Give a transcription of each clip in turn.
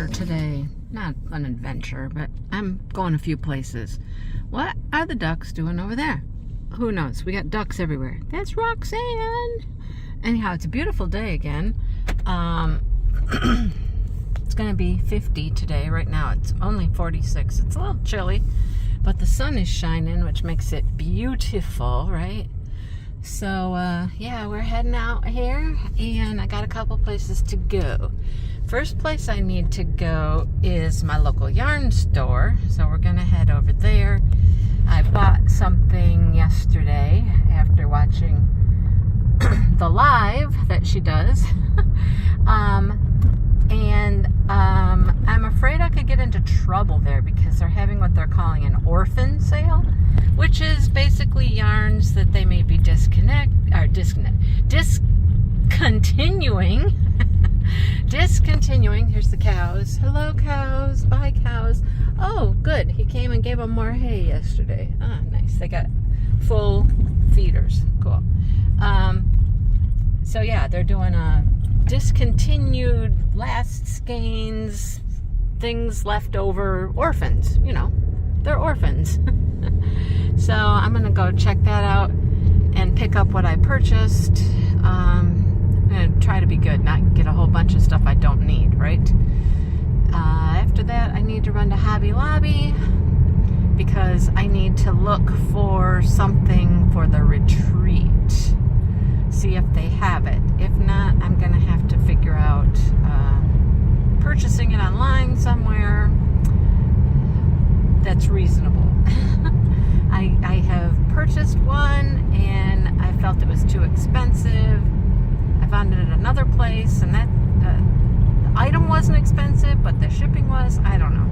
adventure today. Not an adventure, but I'm going a few places. What are the ducks doing over there? Who knows? We got ducks everywhere. That's Roxanne. Anyhow, it's a beautiful day again. It's going to be 50 today. Right now it's only 46. It's a little chilly, but the sun is shining, which makes it beautiful, right? So, yeah, we're heading out here, and I got a couple places to go. First place I need to go is my local yarn store, so we're going to head over there. I bought something yesterday after watching the live that she does, I'm afraid I could get into trouble there because they're having what they're calling an orphan sale, which is basically yarns that they may be discontinuing. Discontinuing. Here's the cows. Hello, cows. Bye, cows. Oh, good. He came and gave them more hay yesterday. Ah, nice. They got full feeders. Cool. So yeah, they're doing a discontinued last skeins, things left over, orphans, you know, they're orphans. So I'm gonna go check that out and pick up what I purchased. I'm gonna try to be good, not get a whole bunch of stuff I don't need, right? After that, I need to run to Hobby Lobby because I need to look for something for the retreat. See if they have it. If not, I'm gonna have to figure out purchasing it online somewhere that's reasonable. I have purchased one and I felt it was too expensive. I found it at another place, and that the item wasn't expensive, but the shipping was. I don't know.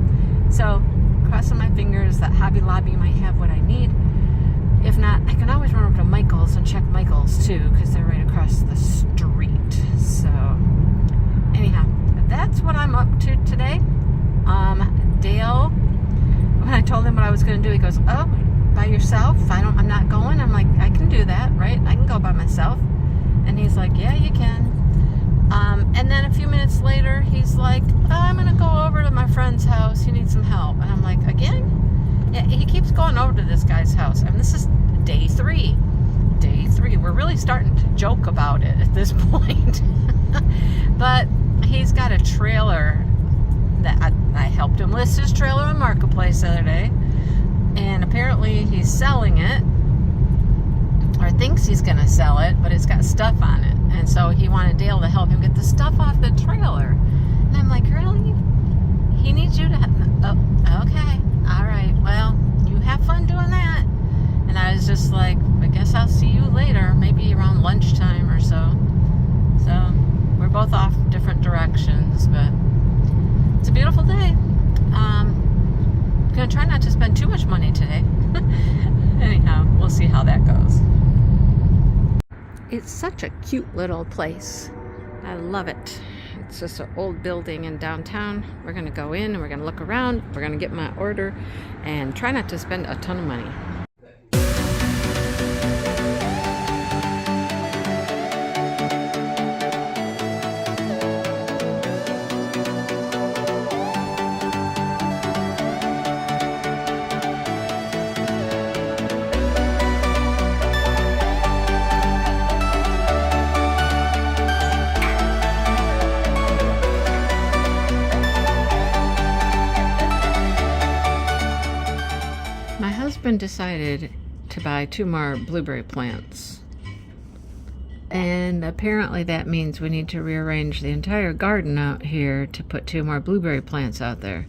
So crossing my fingers that Hobby Lobby might have what I need. If not, I can always run over to Michael's and check Michael's too, because they're right across the street. So, anyhow, that's what I'm up to today. Dale, when I told him what I was going to do, he goes, "Oh, by yourself? I'm not going." I'm like, "I can do that, right? I can go by myself." And he's like, "Yeah, you can." And then a few minutes later, he's like, "I'm going to go over to my friend's house. He needs some help." And I'm like, "Again?" Yeah, he keeps going over to this guy's house. I mean, this is day three. Day three. We're really starting to joke about it at this point. But he's got a trailer that I helped him list his trailer on Marketplace the other day. And apparently he's selling it, or thinks he's going to sell it, but it's got stuff on it. And so he wanted Dale to help him get the stuff off the trailer. And I'm like, really? He needs you to... Oh, okay. All right, well, you have fun doing that. And I was just like, I guess I'll see you later, maybe around lunchtime or so. So we're both off different directions, but it's a beautiful day. I'm gonna try not to spend too much money today. Anyhow, we'll see how that goes. It's such a cute little place. I love it. It's just an old building in downtown. We're gonna go in and we're gonna look around. We're gonna get my order and try not to spend a ton of money. Decided to buy 2 more blueberry plants, and apparently that means we need to rearrange the entire garden out here to put 2 more blueberry plants out there.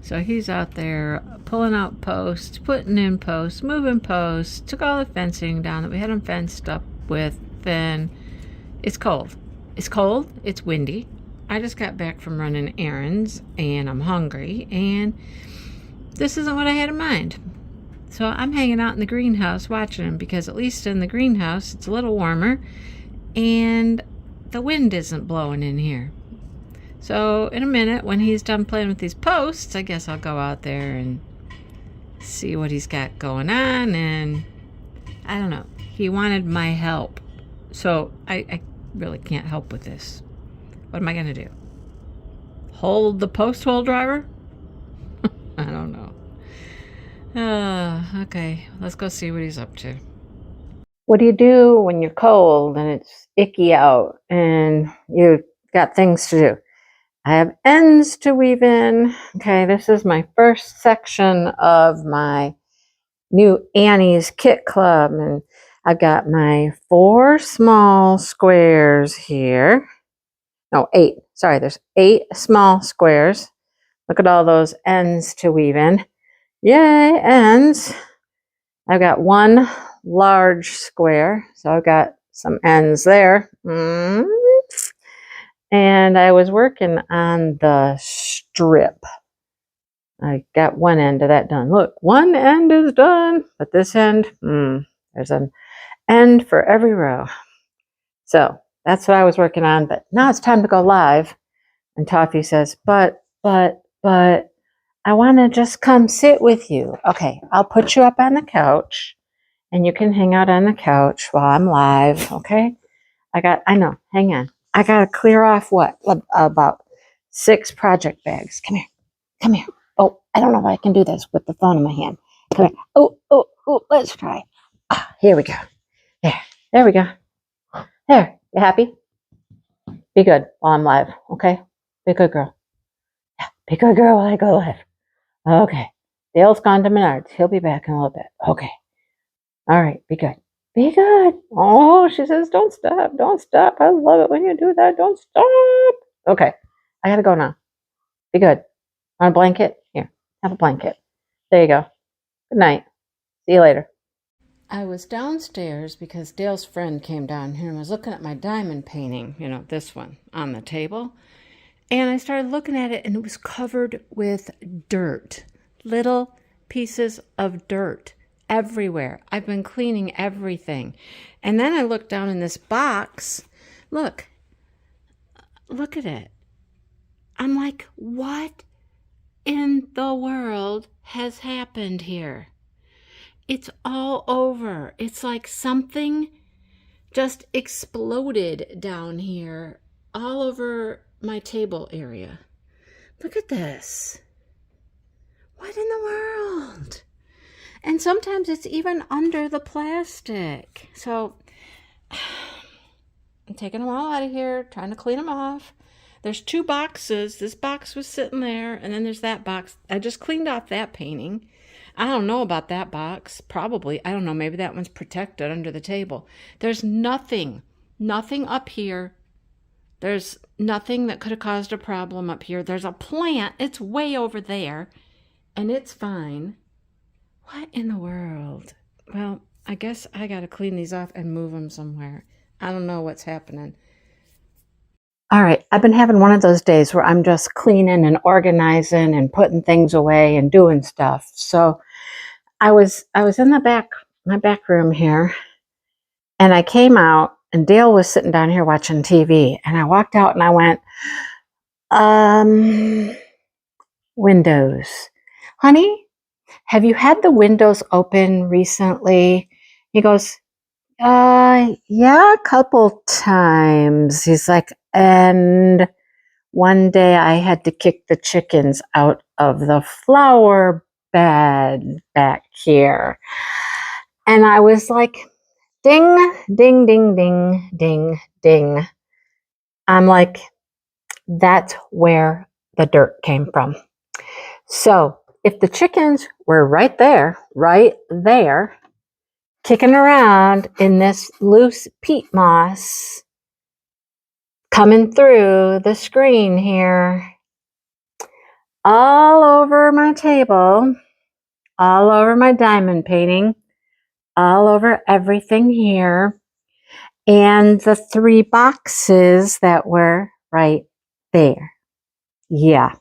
So he's out there pulling out posts, putting in posts, moving posts, took all the fencing down that we had them fenced up with. Then it's cold, it's windy. I just got back from running errands and I'm hungry, and this isn't what I had in mind. So I'm hanging out in the greenhouse watching him, because at least in the greenhouse it's a little warmer and the wind isn't blowing in here. So in a minute, when he's done playing with these posts, I guess I'll go out there and see what he's got going on. And I don't know, he wanted my help, so I really can't help with this. What am I gonna do? hold the post hole driver? I don't know. Okay, let's go see what he's up to. What do you do when you're cold and it's icky out and you've got things to do? I have ends to weave in. Okay, this is my first section of my new Annie's Kit Club, and I've got my 4 small squares here. No, 8. Sorry, there's 8 small squares. Look at all those ends to weave in. Yay, ends. I've got 1 large square, so I've got some ends there. And I was working on the strip. I got one end of that done. Look, one end is done, but this end, there's an end for every row. So that's what I was working on, but now it's time to go live. And Toffee says, but, I want to just come sit with you. Okay, I'll put you up on the couch, and you can hang out on the couch while I'm live, okay? Hang on. I got to clear off about 6 project bags. Come here. Oh, I don't know if I can do this with the phone in my hand. Come here. Oh, let's try. Here we go. There we go. There, you happy? Be good while I'm live, okay? Be a good girl. Yeah, be a good girl while I go live. Okay. Dale's gone to Menards. He'll be back in a little bit. Okay. All right, be good. Be good. Oh, she says, don't stop. Don't stop. I love it when you do that. Don't stop. Okay, I gotta go now. Be good. Want a blanket? Here, have a blanket. There you go. Good night. See you later. I was downstairs because Dale's friend came down here and was looking at my diamond painting, this one, on the table. And I started looking at it, and it was covered with dirt. Little pieces of dirt everywhere. I've been cleaning everything. And then I looked down in this box. Look at it. I'm like, what in the world has happened here? It's all over. It's like something just exploded down here all over my table area. Look at this. What in the world? And sometimes it's even under the plastic. So I'm taking them all out of here, trying to clean them off. There's 2 boxes. This box was sitting there, and then there's that box. I just cleaned off that painting. I don't know about that box. Probably. I don't know. Maybe that one's protected under the table. There's nothing up here. There's nothing that could have caused a problem up here. There's a plant. It's way over there, and it's fine. What in the world? Well, I guess I got to clean these off and move them somewhere. I don't know what's happening. All right, I've been having one of those days where I'm just cleaning and organizing and putting things away and doing stuff. So I was in my back room here, and I came out, and Dale was sitting down here watching TV, and I walked out and I went, windows. Honey, have you had the windows open recently? He goes, yeah, a couple times. He's like, and one day I had to kick the chickens out of the flower bed back here. And I was like, ding, ding, ding, ding, ding, ding. I'm like, that's where the dirt came from. So if the chickens were right there, kicking around in this loose peat moss coming through the screen here, all over my table, all over my diamond painting, all over everything here, and the 3 boxes that were right there. Yeah,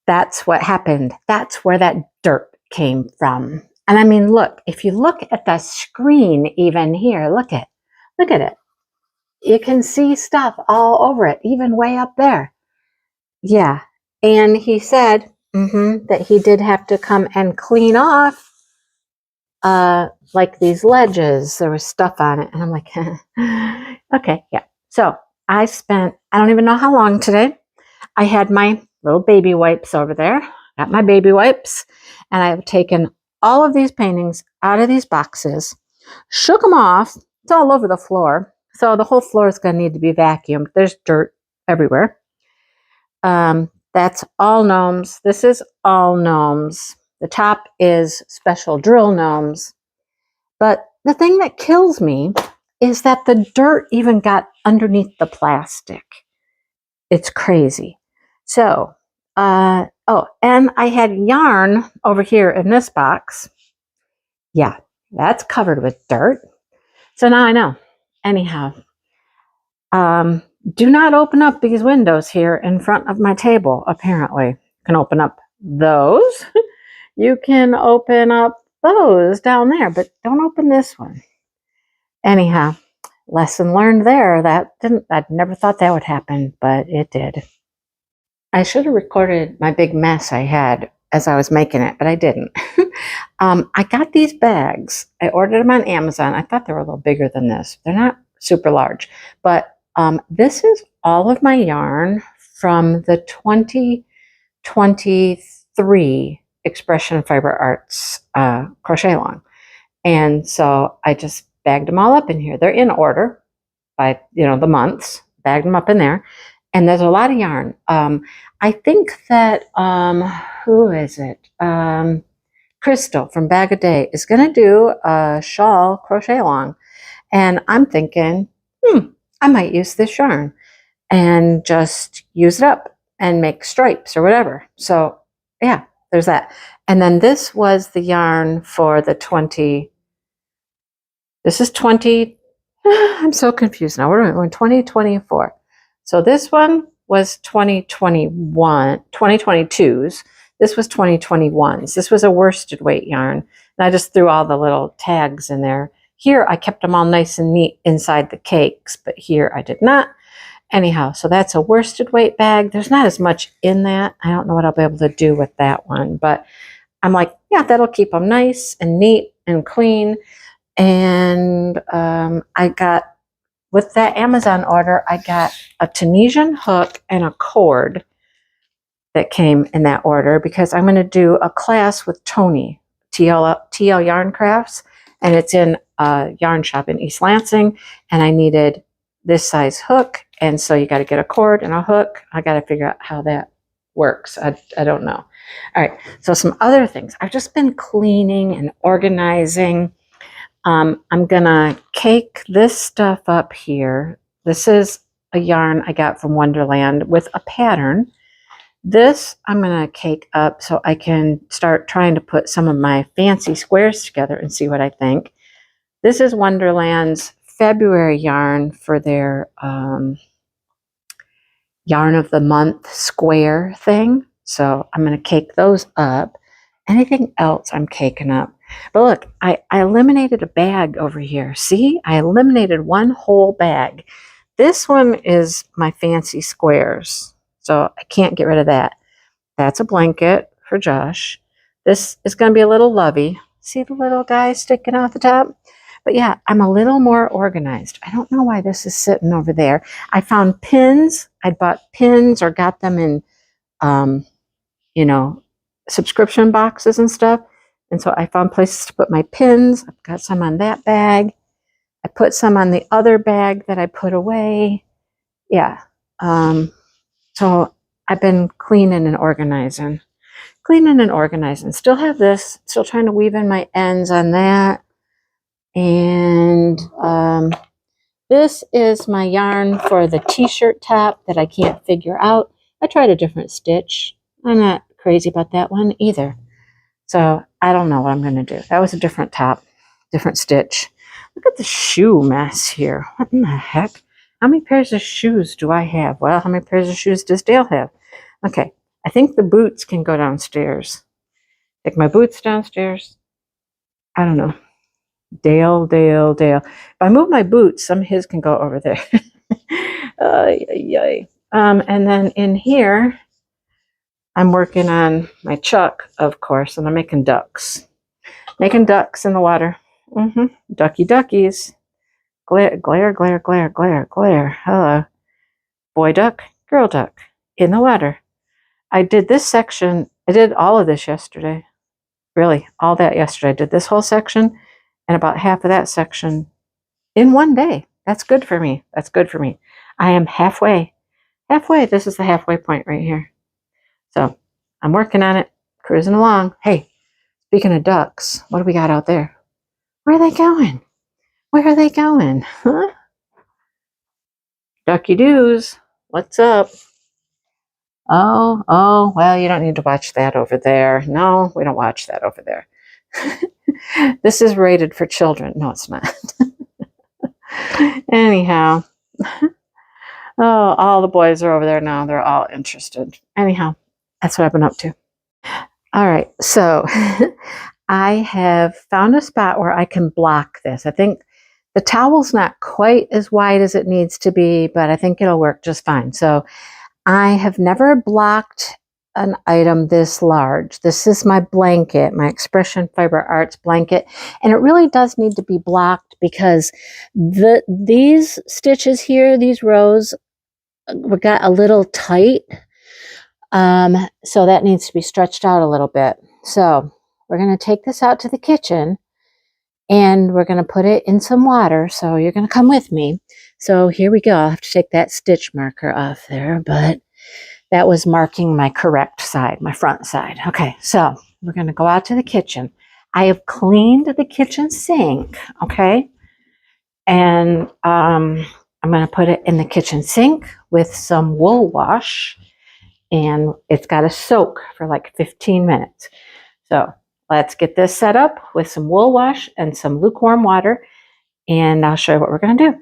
that's what happened. That's where that dirt came from. And I mean, look, if you look at the screen even here, look at it. You can see stuff all over it, even way up there. Yeah. And he said that he did have to come and clean off like these ledges. There was stuff on it. And I'm like, okay, yeah. So I don't even know how long today. I had my little baby wipes over there. Got my baby wipes. And I have taken all of these paintings out of these boxes, shook them off. It's all over the floor. So the whole floor is going to need to be vacuumed. There's dirt everywhere. That's all gnomes. This is all gnomes. The top is special drill gnomes. But the thing that kills me is that the dirt even got underneath the plastic. It's crazy. So, oh, and I had yarn over here in this box. Yeah, that's covered with dirt. So now I know. Anyhow, do not open up these windows here in front of my table, apparently. You can open up those. You can open up those down there, but don't open this one. Anyhow, lesson learned there. I never thought that would happen, but it did. I should have recorded my big mess I had as I was making it, but I didn't. I got these bags. I ordered them on Amazon. I thought they were a little bigger than this. They're not super large, but this is all of my yarn from the 2023 Expression Fiber Arts crochet along. And so I just bagged them all up in here. They're in order by, the months, bagged them up in there. And there's a lot of yarn. I think that, who is it? Crystal from Bag a Day is going to do a shawl crochet along. And I'm thinking, I might use this yarn and just use it up and make stripes or whatever. So yeah, there's that. And then this was the yarn for the this is 20, I'm so confused now. We're in 2024. So this one was 2022's. This was 2021's. This was a worsted weight yarn. And I just threw all the little tags in there. Here, I kept them all nice and neat inside the cakes, but here I did not. Anyhow, so that's a worsted weight bag. There's not as much in that. I don't know what I'll be able to do with that one, but I'm like, yeah, that'll keep them nice and neat and clean. And I got, with that Amazon order, I got a Tunisian hook and a cord that came in that order because I'm going to do a class with Tony, TL Yarn Crafts, and it's in a yarn shop in East Lansing, and I needed this size hook, and so you got to get a cord and a hook. I got to figure out how that works. I don't know. All right, so some other things. I've just been cleaning and organizing. I'm going to cake this stuff up here. This is a yarn I got from Wonderland with a pattern. This I'm going to cake up so I can start trying to put some of my fancy squares together and see what I think. This is Wonderland's February yarn for their yarn of the month square thing. So I'm going to cake those up. Anything else I'm caking up? But look, I eliminated a bag over here. See, I eliminated one whole bag. This one is my fancy squares. So I can't get rid of that. That's a blanket for Josh. This is going to be a little lovey. See the little guy sticking out the top? But yeah, I'm a little more organized. I don't know why this is sitting over there. I found pins. I bought pins or got them in, subscription boxes and stuff. And so I found places to put my pins. I've got some on that bag. I put some on the other bag that I put away. Yeah. So I've been cleaning and organizing. Still have this. Still trying to weave in my ends on that. And this is my yarn for the t-shirt top that I can't figure out. I tried a different stitch. I'm not crazy about that one either. So I don't know what I'm going to do. That was a different top, different stitch. Look at the shoe mess here. What in the heck? How many pairs of shoes do I have? Well, how many pairs of shoes does Dale have? Okay, I think the boots can go downstairs. Take my boots downstairs. I don't know. Dale. If I move my boots, some of his can go over there. And then in here, I'm working on my chuck, of course, and I'm making ducks. Making ducks in the water. Duckies. Glare. Hello. Boy duck, girl duck. in the water. I did this section. I did all of this yesterday. Really, all that yesterday. I did this whole section and about half of that section in one day. That's good for me. That's good for me. I am halfway. Halfway. This is the halfway point right here. So I'm working on it, cruising along. Hey, speaking of ducks, what do we got out there? Where are they going? Where are they going? Huh? Ducky doos. What's up? Oh, well, you don't need to watch that over there. No, we don't watch that over there. This is rated for children. No, it's not. Anyhow. Oh, all the boys are over there now. They're all interested. Anyhow, that's what I've been up to. All right, so I have found a spot where I can block this. I think the towel's not quite as wide as it needs to be, but I think it'll work just fine. So I have never blocked an item this large. This is my blanket, my Expression Fiber Arts blanket, and it really does need to be blocked because these stitches here, these rows, got a little tight. So that needs to be stretched out a little bit. So we're going to take this out to the kitchen and we're going to put it in some water. So you're going to come with me. So here we go. I'll have to take that stitch marker off there, but that was marking my correct side, my front side. Okay, so we're going to go out to the kitchen. I have cleaned the kitchen sink, okay? And I'm going to put it in the kitchen sink with some wool wash, and it's got to soak for like 15 minutes. So let's get this set up with some wool wash and some lukewarm water, and I'll show you what we're going to do.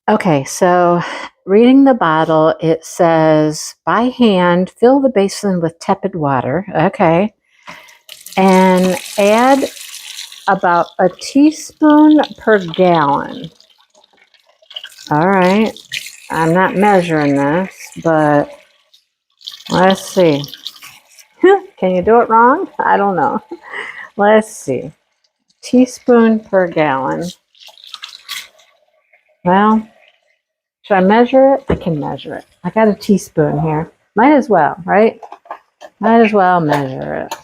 Okay, so reading the bottle, it says, by hand, fill the basin with tepid water. Okay. And add about a teaspoon per gallon. All right. I'm not measuring this, but let's see. Can you do it wrong? I don't know. Let's see. Teaspoon per gallon. Well, should I measure it? I can measure it. I got a teaspoon here. Might as well, right? Might as well measure it.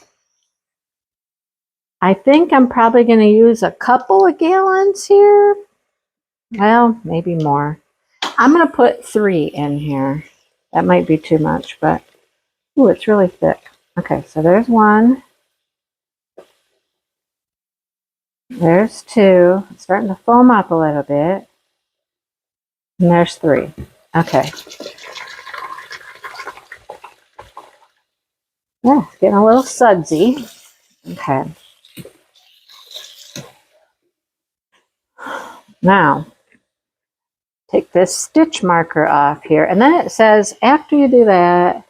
I think I'm probably going to use a couple of gallons here. Well, maybe more. I'm going to put 3 in here. That might be too much, but ooh, it's really thick. Okay, so there's 1. There's 2. It's starting to foam up a little bit. And there's 3. Okay. Yeah, it's getting a little sudsy. Okay. Now, take this stitch marker off here. And then it says, after you do that,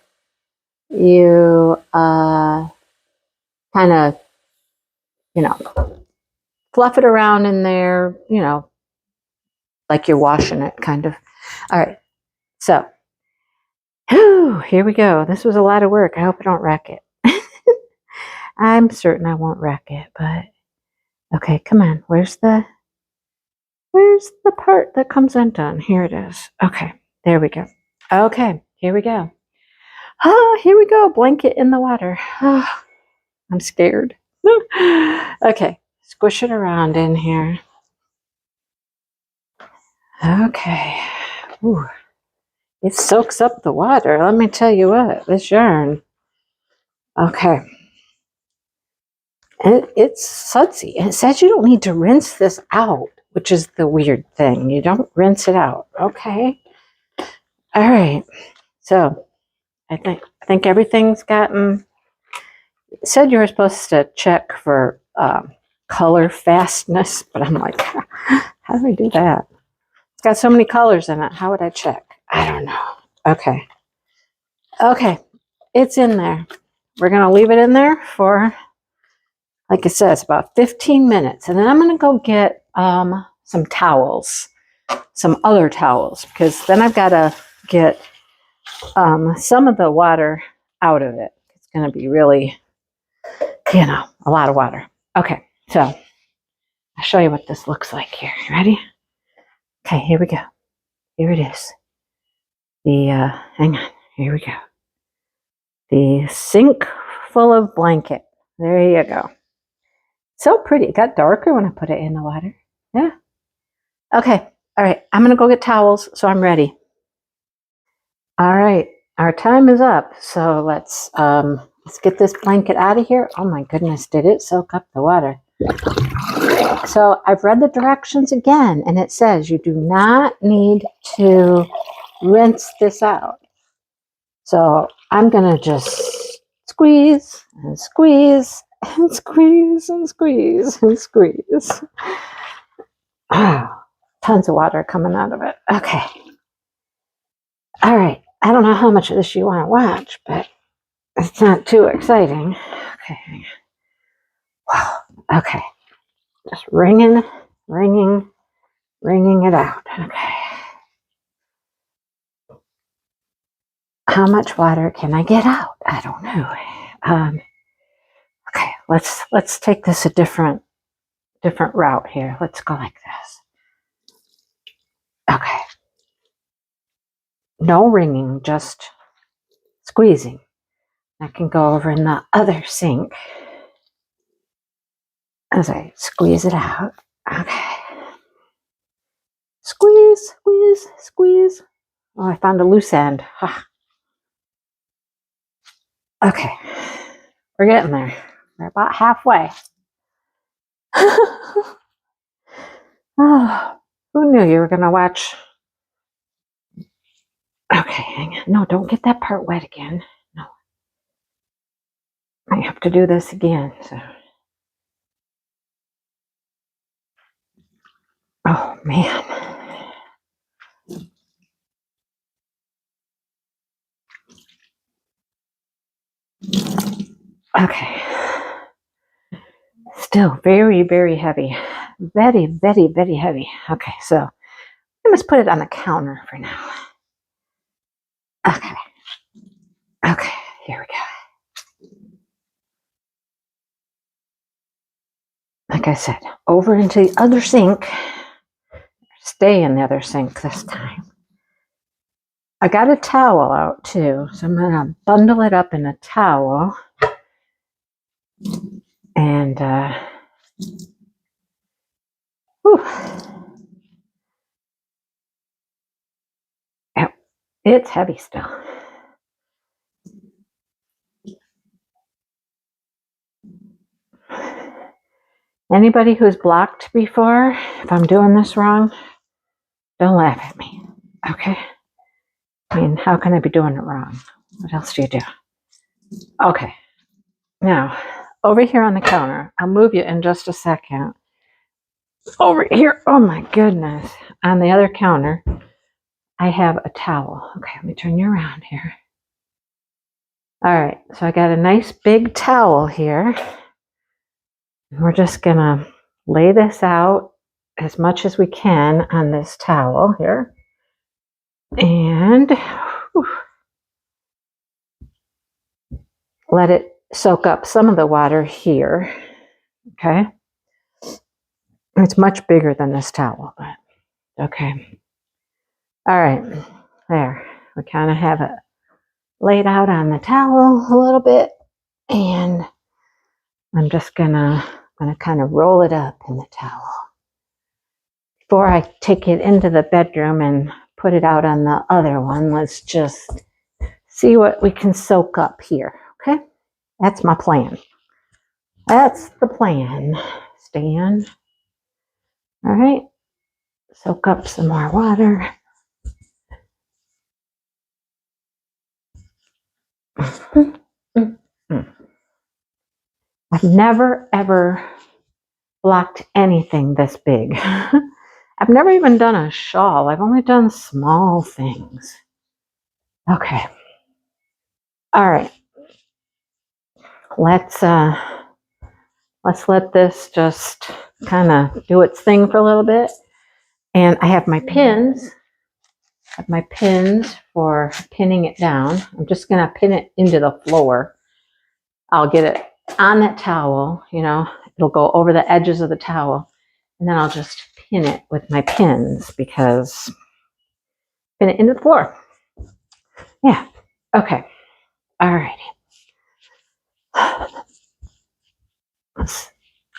you kind of, fluff it around in there, like you're washing it, kind of. All right. So, here we go. This was a lot of work. I hope I don't wreck it. I'm certain I won't wreck it, but okay, come on. Where's the part that comes undone? Here it is. Okay, there we go. Okay, here we go. Oh, here we go. Blanket in the water. Oh, I'm scared. Okay, squish it around in here. Okay. Ooh. It soaks up the water. Let me tell you what, this yarn. Okay. And it's sudsy. And it says you don't need to rinse this out, which is the weird thing. You don't rinse it out. Okay. All right. So I think everything's gotten. It said you were supposed to check for color fastness, but I'm like, how do I do that? It's got so many colors in it. How would I check? I don't know. Okay. Okay. It's in there. We're going to leave it in there for, like it says, about 15 minutes. And then I'm going to go get some towels, some other towels, because then I've got to get some of the water out of it. It's going to be really, a lot of water. Okay. So I'll show you what this looks like here. You ready? Okay, here we go. Here it is. hang on, here we go. The sink full of blanket. There you go. So pretty. It got darker when I put it in the water. Yeah. Okay. All right. I'm going to go get towels, so I'm ready. All right. Our time is up. So let's get this blanket out of here. Oh my goodness, did it soak up the water? So I've read the directions again, and it says you do not need to rinse this out. So I'm going to just squeeze and squeeze and squeeze and squeeze and squeeze. Oh, tons of water coming out of it. Okay. All right. I don't know how much of this you want to watch, but it's not too exciting. Okay. Wow. Okay. Just wringing it out. Okay. How much water can I get out? I don't know. Okay, let's take this a different route here. Let's go like this. Okay. No wringing, just squeezing. I can go over in the other sink as I squeeze it out. Okay. Squeeze, squeeze, squeeze. Oh, I found a loose end. Ah. Okay. We're getting there. We're about halfway. Oh, who knew you were going to watch? Okay, hang on. No, don't get that part wet again. No. I have to do this again. So. Oh, man. Okay. Still very, very heavy. Very, very, very heavy. Okay, so I must put it on the counter for now. Okay. Okay, here we go. Like I said, over into the other sink. Stay in the other sink this time. I got a towel out too, so I'm going to bundle it up in a towel. And, whew. It's heavy still. Anybody who's blocked before, if I'm doing this wrong, don't laugh at me, okay? I mean, how can I be doing it wrong? What else do you do? Okay. Now, over here on the counter, I'll move you in just a second. Over here, oh my goodness, on the other counter, I have a towel. Okay, let me turn you around here. All right, so I got a nice big towel here. We're just gonna lay this out as much as we can on this towel here. And whew, let it soak up some of the water here. Okay. It's much bigger than this towel, but okay. All right, there. We kind of have it laid out on the towel a little bit, and I'm just gonna kind of roll it up in the towel before I take it into the bedroom and put it out on the other one. Let's just see what we can soak up here. Okay, that's my plan. That's the plan. Stand. All right, soak up some more water. I've never ever blocked anything this big. I've never even done a shawl. I've only done small things. Okay. All right. Let's let this just kind of do its thing for a little bit. And I have my pins. I have my pins for pinning it down. I'm just going to pin it into the floor. I'll get it on that towel, you know, it'll go over the edges of the towel, and then I'll just pin it with my pins, because pin it into the floor. Yeah. Okay. All righty.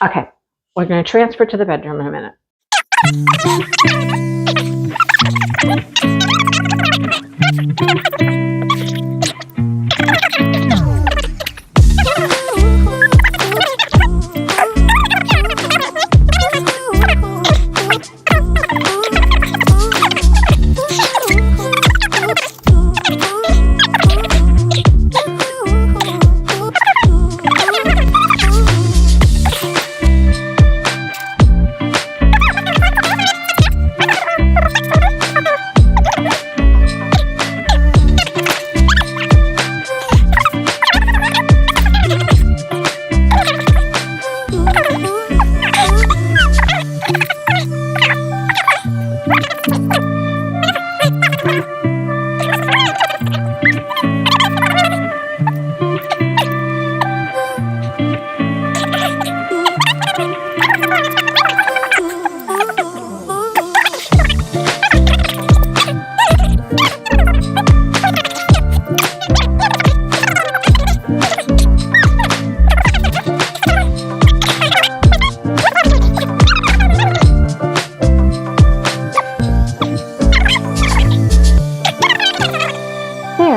Okay. We're going to transfer to the bedroom in a minute.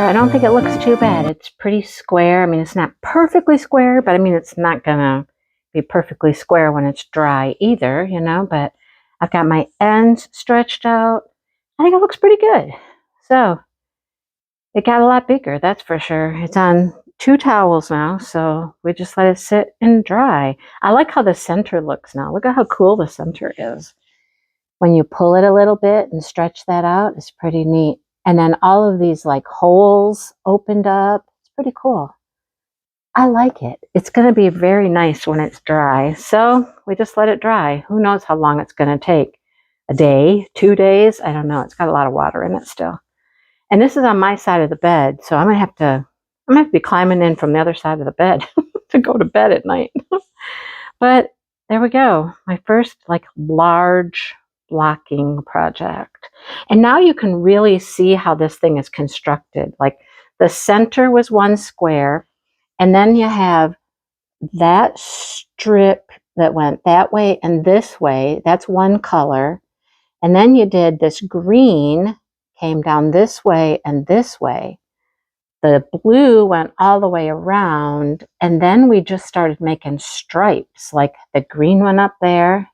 I don't think it looks too bad. It's pretty square. I mean, it's not perfectly square, but I mean, it's not gonna be perfectly square when it's dry either, you know, but I've got my ends stretched out. I think it looks pretty good. So it got a lot bigger, that's for sure. It's on 2 towels now, so we just let it sit and dry. I like how the center looks now. Look at how cool the center is. When you pull it a little bit and stretch that out, it's pretty neat. And then all of these like holes opened up. It's pretty cool. I like it. It's going to be very nice when it's dry. So we just let it dry. Who knows how long it's going to take? A day, 2 days? I don't know. It's got a lot of water in it still. And this is on my side of the bed, so I'm gonna have to be climbing in from the other side of the bed to go to bed at night. But there we go. My first like large blocking project. And now you can really see how this thing is constructed. Like the center was one square, and then you have that strip that went that way and this way. That's one color. And then you did this green came down this way and this way. The blue went all the way around, and then we just started making stripes, like the green one up there,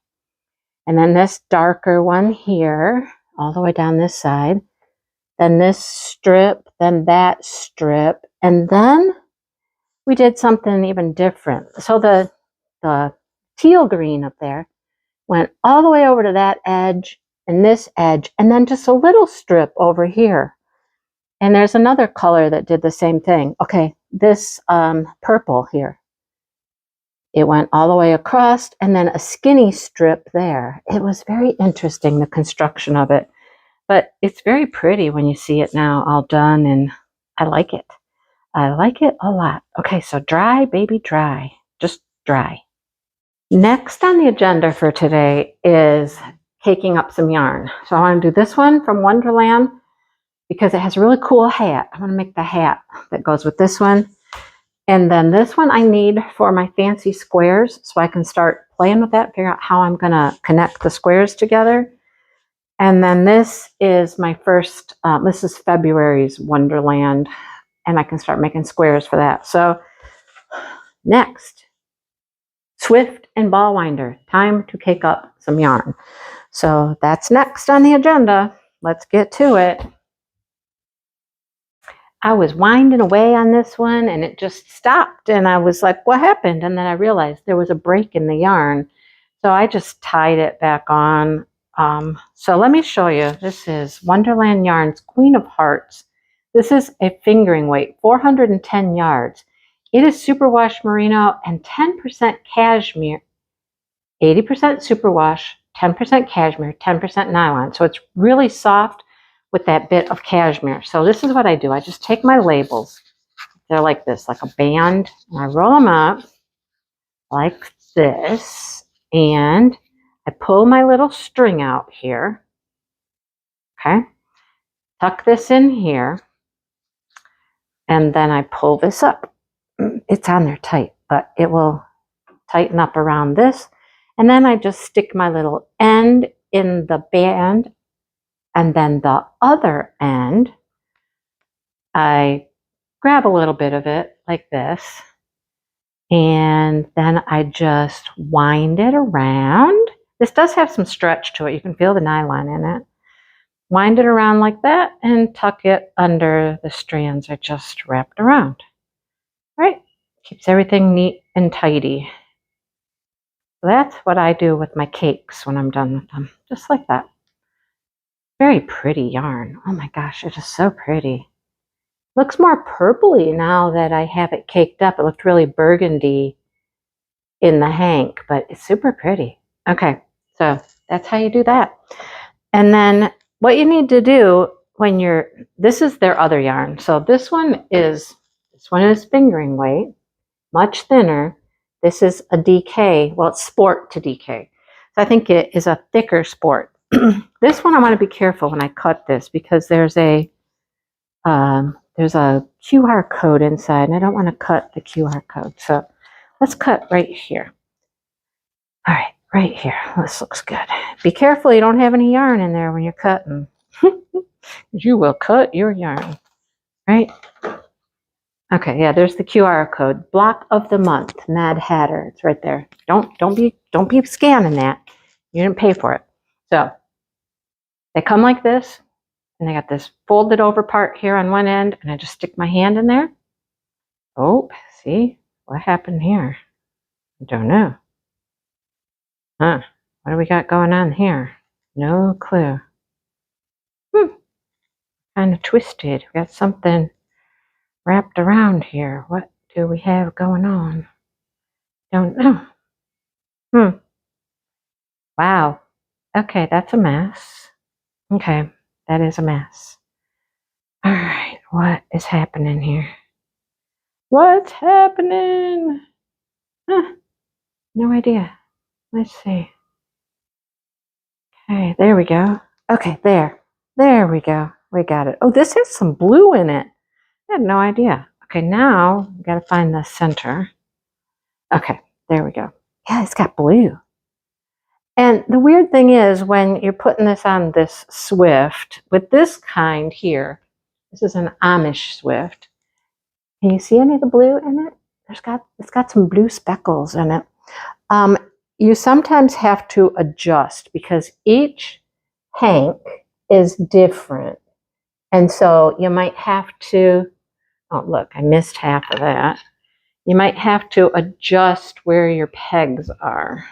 and then this darker one here, all the way down this side, then this strip, then that strip, and then we did something even different. So the teal green up there went all the way over to that edge and this edge, and then just a little strip over here. And there's another color that did the same thing. Okay, this purple here. It went all the way across, and then a skinny strip there. It was very interesting, the construction of it. But it's very pretty when you see it now all done, and I like it. I like it a lot. Okay, so dry, baby, dry. Just dry. Next on the agenda for today is caking up some yarn. So I want to do this one from Wonderland because it has a really cool hat. I want to make the hat that goes with this one. And then this one I need for my fancy squares, so I can start playing with that, figure out how I'm going to connect the squares together. And then this is my first, this is February's Wonderland, and I can start making squares for that. So next, Swift and ball winder, time to cake up some yarn. So that's next on the agenda. Let's get to it. I was winding away on this one and it just stopped, and I was like, what happened? And then I realized there was a break in the yarn. So I just tied it back on. So let me show you. This is Wonderland Yarns Queen of Hearts. This is a fingering weight, 410 yards. It is superwash merino and 10% cashmere, 80% superwash, 10% cashmere, 10% nylon. So it's really soft with that bit of cashmere. So this is what I do. I just take my labels. They're like this, like a band, and I roll them up like this, and I pull my little string out here. Okay. Tuck this in here. And then I pull this up. It's on there tight, but it will tighten up around this. And then I just stick my little end in the band, and then the other end, I grab a little bit of it like this, and then I just wind it around. This does have some stretch to it. You can feel the nylon in it. Wind it around like that and tuck it under the strands I just wrapped around. All right, keeps everything neat and tidy. So that's what I do with my cakes when I'm done with them, just like that. Very pretty yarn. Oh my gosh, it is so pretty. Looks more purpley now that I have it caked up. It looked really burgundy in the hank, but it's super pretty. Okay, so that's how you do that. And then what you need to do when this is their other yarn. So this one is fingering weight, much thinner. This is a DK. Well, it's sport to DK. So I think it is a thicker sport. This one I want to be careful when I cut this because there's a QR code inside, and I don't want to cut the QR code. So let's cut right here. All right, right here. This looks good. Be careful you don't have any yarn in there when you're cutting. You will cut your yarn, right? Okay, yeah, there's the QR code. Block of the month, Mad Hatter. It's right there. Don't be scanning that. You didn't pay for it. So they come like this. And I got this folded over part here on one end, and I just stick my hand in there. Oh, see? What happened here? I don't know. Huh? What do we got going on here? No clue. Kind of twisted. We got something wrapped around here. What do we have going on? Don't know. Wow. Okay, that's a mess. Okay, that is a mess. All right, what is happening here? What's happening? Huh, no idea. Let's see. Okay, there we go. Okay, there we go. We got it. Oh, this has some blue in it. I had no idea. Okay, now we got to find the center. Okay, there we go. Yeah, it's got blue. And the weird thing is when you're putting this on this Swift, with this kind here, this is an Amish Swift. Can you see any of the blue in it? It's got some blue speckles in it. You sometimes have to adjust because each hank is different. And so you might have to, oh look, I missed half of that. You might have to adjust where your pegs are.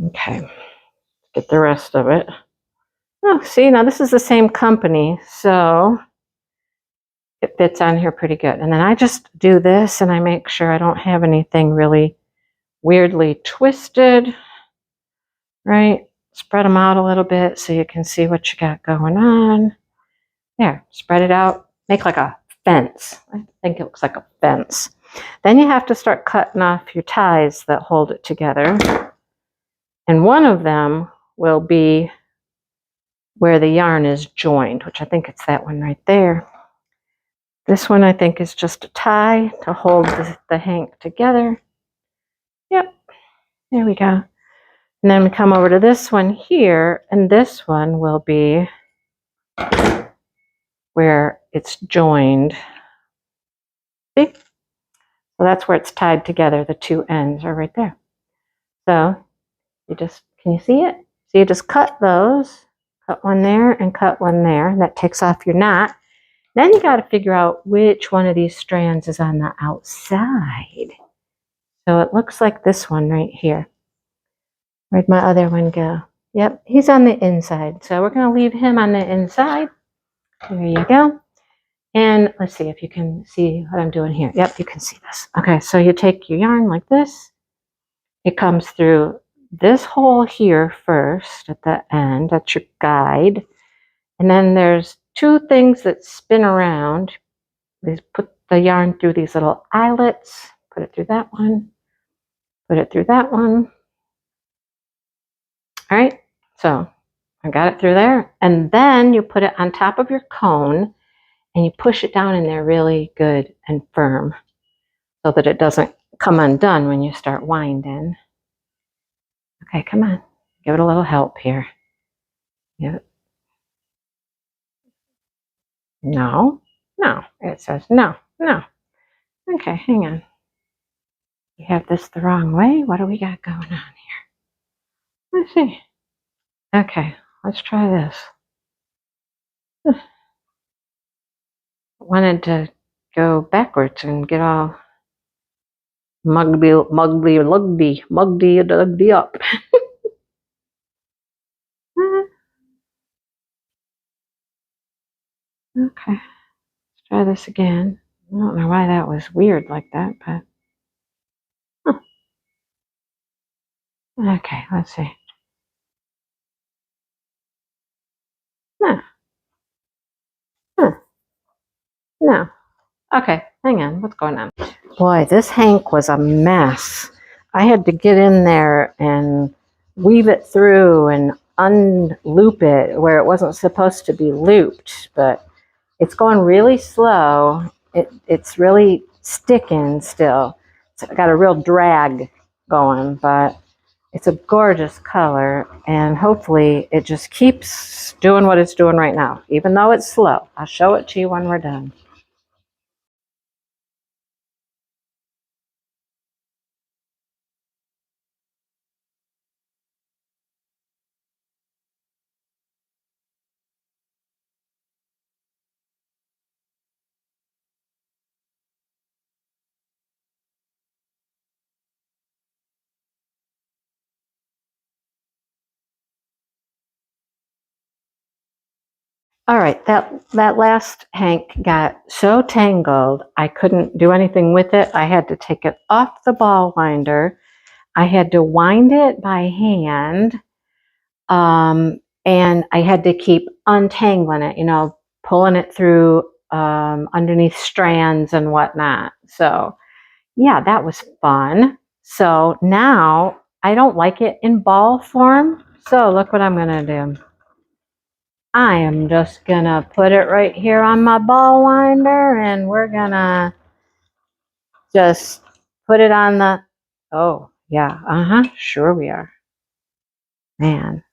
Okay, get the rest of it. Oh, see, now this is the same company, so it fits on here pretty good. And then I just do this and I make sure I don't have anything really weirdly twisted, right? Spread them out a little bit so you can see what you got going on. There, spread it out, make like a fence. I think it looks like a fence. Then you have to start cutting off your ties that hold it together. And one of them will be where the yarn is joined, which I think it's that one right there. This one I think is just a tie to hold the hank together. Yep, there we go. And then we come over to this one here, and this one will be where it's joined. See? So that's where it's tied together. The two ends are right there. So can you see it? So you just cut those, cut one there and cut one there. That takes off your knot. Then you got to figure out which one of these strands is on the outside. So it looks like this one right here. Where'd my other one go? Yep, he's on the inside. So we're going to leave him on the inside. There you go. And let's see if you can see what I'm doing here. Yep, you can see this. Okay, so you take your yarn like this. It comes through this hole here first at the end. That's your guide. And then there's two things that spin around. These put the yarn through these little eyelets. Put it through that one. Put it through that one. All right, so I got it through there. And then you put it on top of your cone and you push it down in there really good and firm so that it doesn't come undone when you start winding. Okay, come on. Give it a little help here. Yeah. No, no. It says no, no. Okay, hang on. You have this the wrong way. What do we got going on here? Let's see. Okay, let's try this. Wanted to go backwards and get all mugdy up. Okay, let's try this again. I don't know why that was weird like that, but okay, let's see. No, no. Okay, hang on. What's going on? Boy, this hank was a mess. I had to get in there and weave it through and unloop it where it wasn't supposed to be looped, but it's going really slow. It's really sticking still. It's got a real drag going, but it's a gorgeous color, and hopefully it just keeps doing what it's doing right now, even though it's slow. I'll show it to you when we're done. All right, that last hank got so tangled, I couldn't do anything with it. I had to take it off the ball winder. I had to wind it by hand, and I had to keep untangling it, pulling it through underneath strands and whatnot. So, yeah, that was fun. So now I don't like it in ball form. So look what I'm going to do. I am just gonna put it right here on my ball winder, and we're gonna just put it on the, oh yeah, sure we are. Man.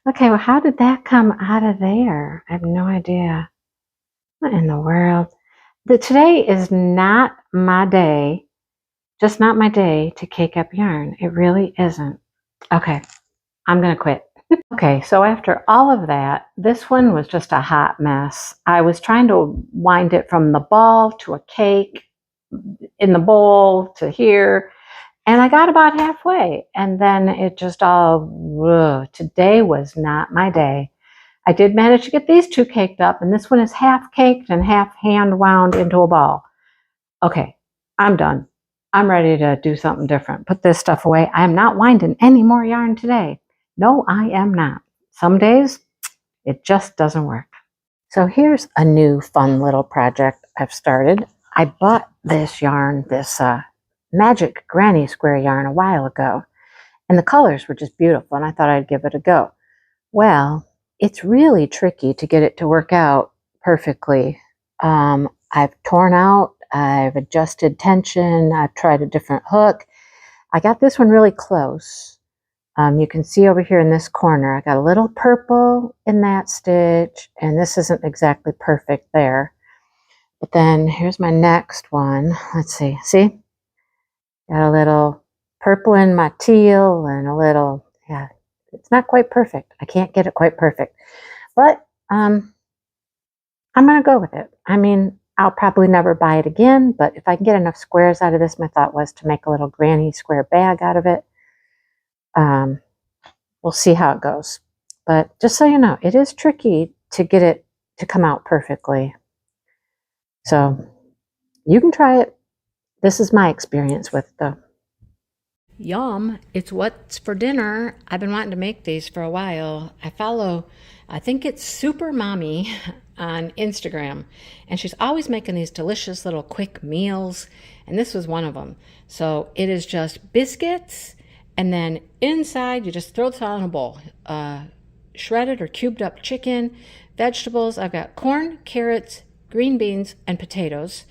Okay, well, how did that come out of there? I have no idea. What in the world? Today is not my day, just not my day to cake up yarn. It really isn't. Okay, I'm gonna quit. Okay, so after all of that, this one was just a hot mess. I was trying to wind it from the ball to a cake in the bowl to here, and I got about halfway, and then it just all, today was not my day. I did manage to get these two caked up, and this one is half caked and half hand wound into a ball. Okay, I'm done. I'm ready to do something different. Put this stuff away. I am not winding any more yarn today. No, I am not. Some days, it just doesn't work. So here's a new fun little project I've started. I bought this yarn, this magic granny square yarn a while ago, and the colors were just beautiful, and I thought I'd give it a go. Well, it's really tricky to get it to work out perfectly. I've torn out, I've adjusted tension, I've tried a different hook. I got this one really close. You can see over here in this corner, I got a little purple in that stitch, and this isn't exactly perfect there. But then here's my next one. Let's see. See? Got a little purple in my teal and a little, yeah, it's not quite perfect. I can't get it quite perfect. But I'm going to go with it. I mean, I'll probably never buy it again, but if I can get enough squares out of this, my thought was to make a little granny square bag out of it. We'll see how it goes. But just so you know, it is tricky to get it to come out perfectly. So you can try it. This is my experience with it, though. Yum, it's what's for dinner. I've been wanting to make these for a while. I think it's Super Mommy on Instagram, and she's always making these delicious little quick meals, and this was one of them. So it is just biscuits, and then inside you just throw this all in a bowl. shredded or cubed up chicken, vegetables. I've got corn, carrots, green beans, and potatoes.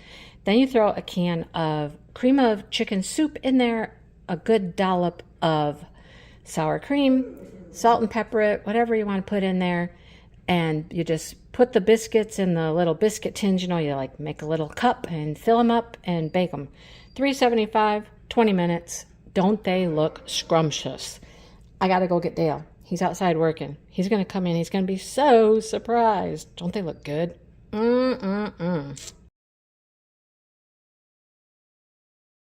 Then you throw a can of cream of chicken soup in there, a good dollop of sour cream, salt and pepper it, whatever you want to put in there. And you just put the biscuits in the little biscuit tins, you like make a little cup and fill them up and bake them. 375, 20 minutes. Don't they look scrumptious? I got to go get Dale. He's outside working. He's going to come in. He's going to be so surprised. Don't they look good?